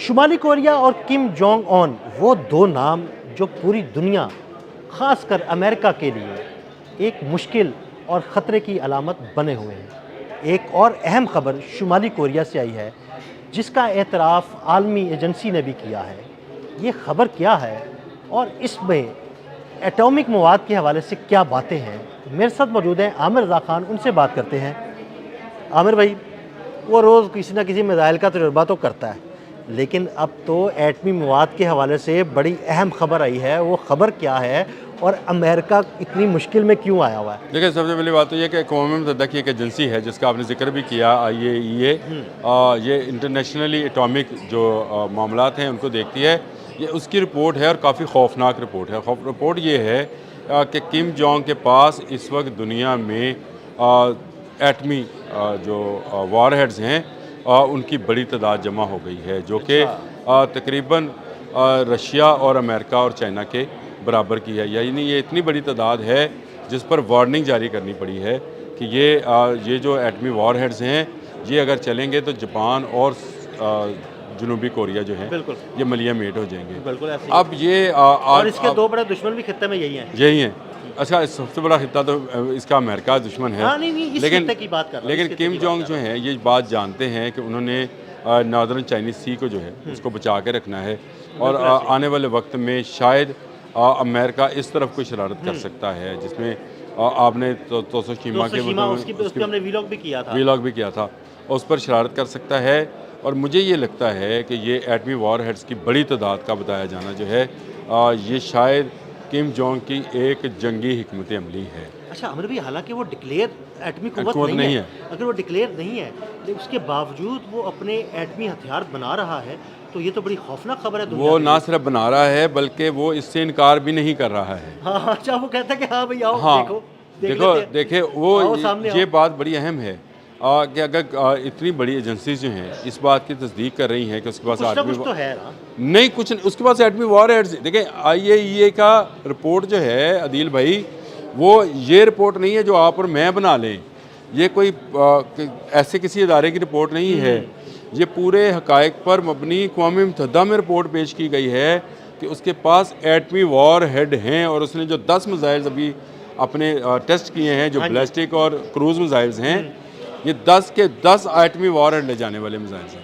शुमाली Korea और Kim Jong on वो दो नाम जो पूरी दुनिया ख़ासकर अमेरिका के लिए एक मुश्किल और ख़तरे की अलामत बने हुए हैं। एक और अहम ख़बर शुमाली कोरिया से आई है जिसका एतराफ़ आलमी एजेंसी ने भी किया है। ये ख़बर क्या है और इसमें एटॉमिक मवाद के हवाले से क्या बातें हैं, मेरे साथ मौजूद हैं आमिर रज़ा ख़ान, उनसे बात करते हैं। आमिर भाई, वो रोज़ किसी न किसी मिसाइल का तजुर्बा तो करता है, लेकिन अब तो एटमी मवाद के हवाले से बड़ी अहम खबर आई है। वो खबर क्या है और अमेरिका इतनी मुश्किल में क्यों आया हुआ है? देखिए, सबसे पहली बात तो ये कि अक़वाम मुत्तहिदा की एक एजेंसी है जिसका आपने जिक्र भी किया, IAEA। ये इंटरनेशनली एटॉमिक जो मामलात हैं उनको देखती है। ये उसकी रिपोर्ट है और काफ़ी खौफनाक रिपोर्ट है। रिपोर्ट ये है कि किम जोंग के पास इस वक्त दुनिया में एटमी जो वार हेड्स हैं उनकी बड़ी तादाद जमा हो गई है, जो कि तकरीबन रशिया और अमेरिका और चाइना के बराबर की है। यानी ये इतनी बड़ी तादाद है जिस पर वार्निंग जारी करनी पड़ी है कि ये जो एटमी वार हेड्स हैं ये अगर चलेंगे तो जापान और जनूबी कोरिया जो है ये मलिया मेट हो जाएंगे। बिल्कुल ऐसे अब ये और इसके दो बड़े दुश्मन भी खित्ते में यही हैं। अच्छा, सबसे बड़ा खिता तो इसका अमेरिका दुश्मन है। नहीं, इस खित्ते की बात कर रहा हूं, लेकिन किम जोंग जो है ये बात जानते हैं कि उन्होंने नॉर्दर्न चाइनीज सी को जो है उसको बचा के रखना है और आने वाले वक्त में शायद अमेरिका इस तरफ कोई शरारत कर सकता है जिसमें आपने तोशिमा के उसकी हमने वीलॉग भी किया था और उस पर शरारत कर सकता है। और मुझे ये लगता है कि ये एटमी वार हेड्स की बड़ी तादाद का बताया जाना जो है ये शायद किम जोंग की एक जंगी हिकमत अमली है। अच्छा अमर भाई, हालांकि वो डिक्लेयर एटमी कुव्वत नहीं है, अगर वो डिक्लेयर नहीं है लेकिन उसके बावजूद वो अपने एटमी हथियार बना रहा है, तो ये तो बड़ी खौफनाक खबर है। वो ना सिर्फ बना रहा है बल्कि वो इससे इनकार भी नहीं कर रहा है। हाँ, अच्छा, वो कहता है कि हाँ भाई आओ, हाँ, देखो वो ये बात बड़ी अहम है कि अगर इतनी बड़ी एजेंसी जो हैं इस बात की तस्दीक कर रही हैं कि उसके पास एटमी तो है ना? नहीं, कुछ नहीं, उसके पास एटमी वार हेड्स। देखें, IAEA का रिपोर्ट जो है अदील भाई, वो ये रिपोर्ट नहीं है जो आप और मैं बना लें। ये कोई ऐसे किसी इदारे की रिपोर्ट नहीं है। ये पूरे हकायक पर मबनी अक़वाम मुत्तहिदा में रिपोर्ट पेश की गई है कि उसके पास एटमी वार हेड हैं और उसने जो 10 मिसाइल्स अभी अपने टेस्ट किए हैं जो बैलिस्टिक और क्रूज़ मिसाइल्स हैं, ये 10 के 10 एटमी वार हेड ले जाने वाले मिसाइल्स हैं।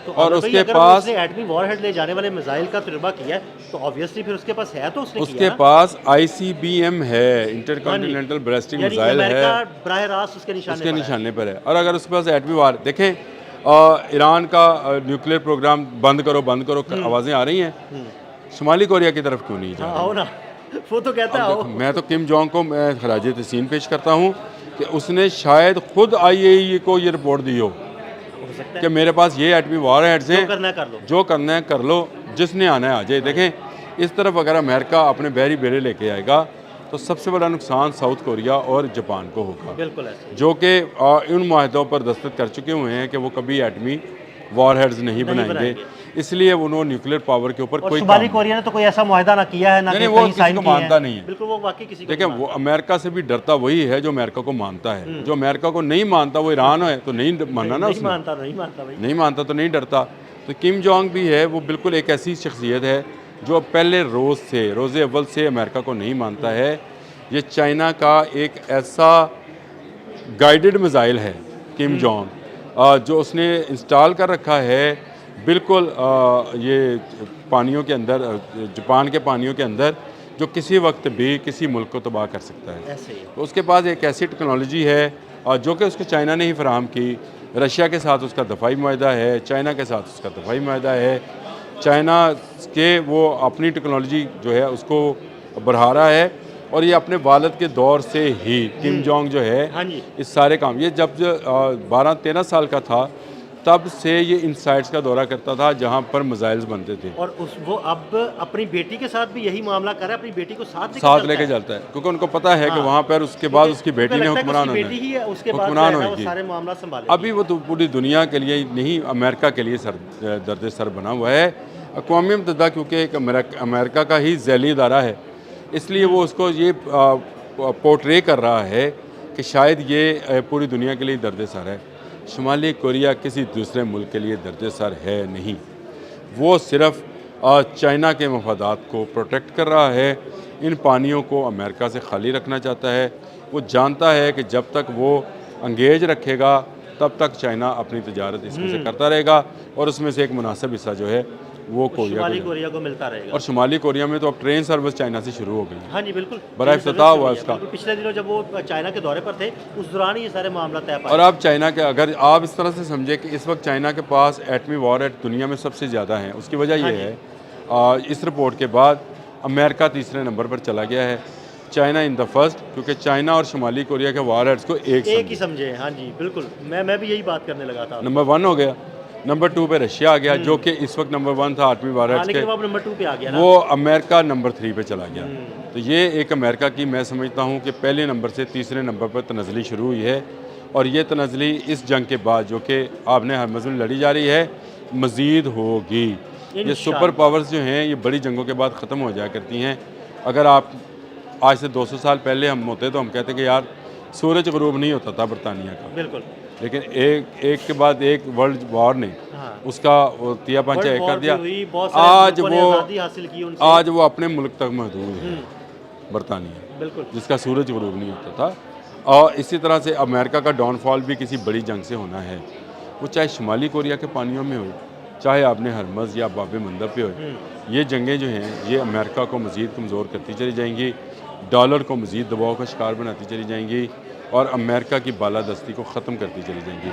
तो और उसके पास एटमी वार हेड ले जाने वाले मिसाइल का तजुर्बा किया है तो ऑब्वियसली फिर उसके पास है, तो उसके पास ICBM है, इंटरकॉन्टिनेंटल बैलिस्टिक मिसाइल है, बराह रास्त उसके निशाने पर है। और अगर उसके पास एटमी वार, देखें ईरान का न्यूक्लियर प्रोग्राम बंद करो आवाज़ें आ रही हैं, शुमाली कोरिया की तरफ क्यों नहीं जा रही? आओ ना, वो तो कहता है। मैं तो किम जोंग को मैं खराज तहसीन पेश करता हूँ कि उसने शायद खुद IAEA को ये रिपोर्ट दी हो कि मेरे पास ये एटमी वार हेड्स हैं, जो करना है कर लो, जिसने आना है आ जाए। देखें, इस तरफ अगर अमेरिका अपने बहरी बेड़े लेके आएगा तो सबसे बड़ा नुकसान साउथ कोरिया और जापान को होगा, बिल्कुल ऐसे, जो कि उन माहदों पर दस्तखत कर चुके हुए हैं कि वो कभी एटमी वार हेड्स नहीं बनाएंगे। इसलिए उन्होंने न्यूक्लियर पावर के ऊपर कोई शुमाली कोरिया ने तो कोई ऐसा मुआहदा ना किया है, ना वो किसी को मानता नहीं है। बिल्कुल, वो वाकई किसी को देखिए, वो अमेरिका से भी डरता वही है जो अमेरिका को मानता है। जो अमेरिका को नहीं मानता वो ईरान है तो नहीं मानना ना, उसने नहीं मानता तो नहीं डरता। तो किम जोंग भी है, वो बिल्कुल एक ऐसी शख्सियत है जो पहले रोज़े अव्वल से अमेरिका को नहीं मानता है। ये चाइना का एक ऐसा गाइडेड मिसाइल है किम जोंग, जो उसने इंस्टॉल कर रखा है बिल्कुल ये पानियों के अंदर, जापान के पानियों के अंदर, जो किसी वक्त भी किसी मुल्क को तबाह कर सकता है। तो उसके पास एक ऐसी टेक्नोलॉजी है जो कि उसको चाइना ने ही फराहम की। रशिया के साथ उसका दफ़ाई मुआहदा है, चाइना के साथ उसका दफ़ाई मुआहदा है। चाइना के वो अपनी टेक्नोलॉजी जो है उसको बढ़ा रहा है और ये अपने वालिद के दौर से ही किम जोंग जो है इस सारे काम, ये जब 12-13 साल का था तब से ये इन साइट्स का दौरा करता था जहाँ पर मिसाइल्स बनते थे। और वो अब अपनी बेटी के साथ भी यही मामला कर रहा है, अपनी बेटी को साथ लेके चलता है क्योंकि उनको पता है कि वहाँ पर उसके बाद उसकी बेटी ने हुक्मरान होना। अभी वो तो पूरी दुनिया के लिए नहीं, अमेरिका के लिए दर्द सर बना हुआ है। अक़वाम मुत्तहिदा क्योंकि एक अमेरिका का ही ज़ैली इदारा है, इसलिए वो उसको ये पोर्ट्रे कर रहा है कि शायद ये पूरी दुनिया के लिए दर्द सर है। शुमाली कोरिया किसी दूसरे मुल्क के लिए दर्द सर है नहीं। वो सिर्फ चाइना के मफादात को प्रोटेक्ट कर रहा है। इन पानियों को अमेरिका से खाली रखना चाहता है। वो जानता है कि जब तक वो अंगेज रखेगा तब तक चाइना अपनी तजारत इसमें से करता रहेगा और उसमें से एक मुनासिब हिस्सा जो है वो शुमाली कोरिया को मिलता रहेगा। और शुमाली कोरिया में तो अब ट्रेन सर्विस चाइना से शुरू हो गई है। हाँ जी बिल्कुल, बड़ा इफ्तिताह हुआ इसका। पिछले दिनों जब वो चाइना के दौरे पर थे उस दौरान ये सारे मामला तय पाए। और अब चाइना के, अगर आप इस तरह से समझे कि इस वक्त चाइना के पास एटमी वॉर दुनिया में सबसे ज़्यादा है, उसकी वजह ये है इस रिपोर्ट के बाद अमेरिका तीसरे नंबर पर चला गया है, चाइना इन द फर्स्ट, क्योंकि चाइना और शुमाली कोरिया के वॉरहेड्स को एक ही समझे। हाँ जी बिल्कुल, मैं भी यही बात करने लगा था। नंबर 1 हो गया, नंबर 2 पे रशिया आ गया जो कि इस वक्त नंबर 1 था एटमी वॉरहेड्स के, नंबर 2 पे आ गया ना? वो अमेरिका नंबर 3 पे चला गया। तो ये एक अमेरिका की, मैं समझता हूँ कि पहले नंबर से तीसरे नंबर पर तनज़ली शुरू हुई है और ये तनज़ली इस जंग के बाद जो कि आपने हरमज़ में लड़ी जा रही है मज़ीद होगी। ये सुपर पावर्स जो हैं ये बड़ी जंगों के बाद ख़त्म हो जाया करती हैं। अगर आप आज से 200 साल पहले हम होते तो हम कहते कि यार सूरज ग़रूब नहीं होता था बरतानिया का, बिल्कुल, लेकिन एक के बाद एक वर्ल्ड वॉर ने उसका तिया पंचा एक कर दिया। आज वो अपने मुल्क तक महदूद है बरतानिया, बिल्कुल, जिसका सूरज ग़रूब नहीं होता था। और इसी तरह से अमेरिका का डाउनफॉल भी किसी बड़ी जंग से होना है, वो चाहे शुमाली कोरिया के पानियों में हो, चाहे आपने हरमज़ या बाब मंदब पे हो। ये जंगें जो हैं ये अमेरिका को मज़ीद कमज़ोर करती चली जाएंगी, डॉलर को मज़ीद दबाव का शिकार बनाती चली जाएंगी और अमेरिका की बालादस्ती को ख़त्म करती चली जाएंगी।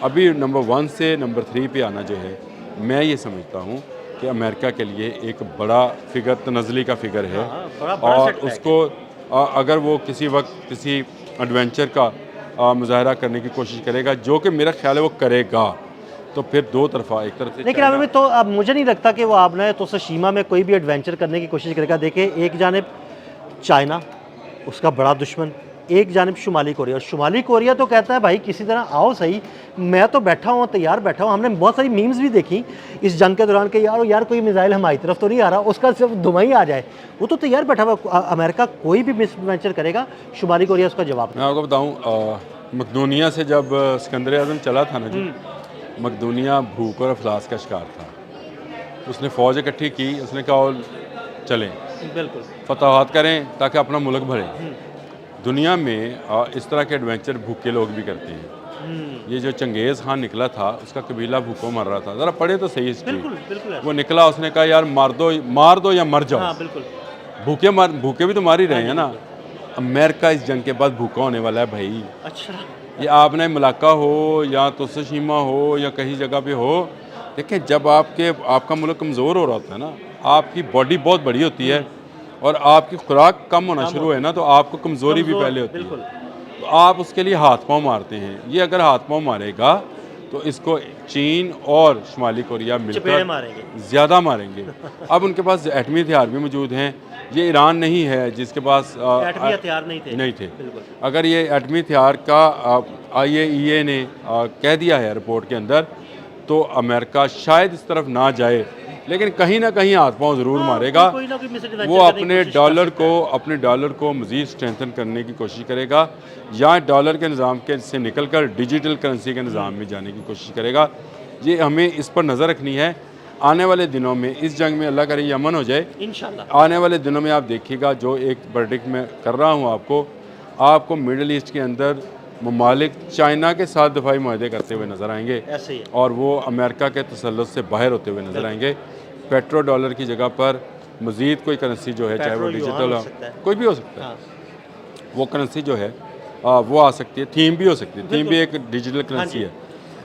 अभी नंबर 1 से नंबर 3 पे आना जो है, मैं ये समझता हूँ कि अमेरिका के लिए एक बड़ा फिगर, तनज़ली का फिगर है। और उसको अगर वो किसी वक्त किसी एडवेंचर का मुजाहरा करने की कोशिश करेगा, जो कि मेरा ख्याल है वो करेगा, तो फिर दो तरफा, एक तरफ से लेकिन हमें तो अब मुझे नहीं लगता कि वो आपने तो सीमा में कोई भी एडवेंचर करने की कोशिश करेगा। देखिए, एक जानिब चाइना उसका बड़ा दुश्मन, एक जानिब शुमाली कोरिया, और शुमाली कोरिया तो कहता है भाई किसी तरह आओ सही, मैं तो बैठा हूँ, तैयार बैठा हूँ। हमने बहुत सारी मीम्स भी देखी इस जंग के दौरान कि यार कोई मिसाइल हमारी तरफ तो नहीं आ रहा, उसका सिर्फ धुआं ही आ जाए, वो तो तैयार बैठा हुआ। अमेरिका कोई भी मिस एडवेंचर करेगा, शुमाली कोरिया उसका जवाब। मैं आपको बताऊँ, मकदूनिया से जब सिकंदर आज़म चला था ना जी, मकदूनिया भूख और अफलास का शिकार था। उसने फ़ौज इकट्ठी की, उसने कहा चलें, बिल्कुल, फतवाहत करें ताकि अपना मुल्क भरें। दुनिया में इस तरह के एडवेंचर भूखे लोग भी करते हैं। ये जो चंगेज़ खान निकला था, उसका कबीला भूखों मर रहा था, ज़रा पढ़े तो सही हिस्ट्री। वो निकला, उसने कहा यार मार दो या मर जाओ। हाँ, बिल्कुल, भूखे भी तो मार ही रहे हैं ना। अमेरिका इस जंग के बाद भूखा होने वाला है भाई। अच्छा, ये आपने मलाका हो या तोसीशिमा हो या कहीं जगह पे हो, देखिए जब आपका मुल्क कमज़ोर हो रहा होता है ना, आपकी बॉडी बहुत बड़ी होती है और आपकी खुराक कम होना शुरू है ना, तो आपको कमज़ोरी भी पहले होती है, तो आप उसके लिए हाथ पाँव मारते हैं। ये अगर हाथ पाँव मारेगा तो इसको चीन और शुमाली कोरिया मिलकर ज़्यादा मारेंगे। अब उनके पास एटमी हथियार भी मौजूद हैं। ये ईरान नहीं है जिसके पास एटमी हथियार नहीं थे। अगर ये एटमी हथियार का IAEA ने कह दिया है रिपोर्ट के अंदर, तो अमेरिका शायद इस तरफ ना जाए, लेकिन कहीं ना कहीं हाथ पाँव ज़रूर मारेगा। वो अपने डॉलर को मज़ीद स्ट्रेंथन करने की कोशिश करेगा, या डॉलर के निज़ाम के से निकल कर डिजिटल करेंसी के निज़ाम में जाने की कोशिश करेगा। ये हमें इस पर नज़र रखनी है। आने वाले दिनों में इस जंग में अल्लाह करे ये अमन हो जाए इंशाअल्लाह। आने वाले दिनों में आप देखिएगा, जो एक वर्डिक्ट मैं कर रहा हूँ आपको मिडल ईस्ट के अंदर ममालिक चाइना के साथ दफाई माहदे करते हुए नज़र आएंगे, ऐसे ही, और वो अमेरिका के तसल्लुत से बाहर होते हुए नज़र आएंगे। पेट्रो डॉलर की जगह पर मज़ीद कोई करेंसी जो है, चाहे वो डिजिटल हो, कोई भी हो सकता है, वो करेंसी जो है वो आ सकती है। थीम भी हो सकती है, थीम भी एक डिजिटल करेंसी है,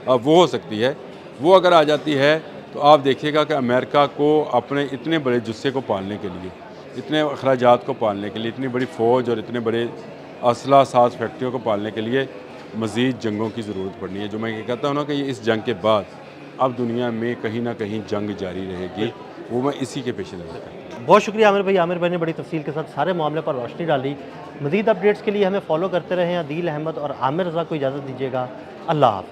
वो हो सकती है। वो अगर आ जाती है तो आप देखिएगा कि अमेरिका को अपने इतने बड़े जुस्से को पालने के लिए, इतने अखराजात को पालने के लिए, इतनी बड़ी फ़ौज और इतने बड़े असला साज फैक्ट्रियों को पालने के लिए मज़ीद जंगों की ज़रूरत पड़नी है। जो मैं ये कहता हूँ ना कि ये इस जंग के बाद अब दुनिया में कहीं ना कहीं जंग जारी रहेगी, वो मैं इसी के पेश नज़र करता हूँ। बहुत शुक्रिया आमिर भाई ने बड़ी तफसील के साथ सारे मामले पर रोशनी डाली। मज़ीद अपडेट्स के लिए हमें फॉलो करते रहें। अदील अहमद और आमिर रज़ा को इजाज़त दीजिएगा। अल्लाह हाफ़िज़।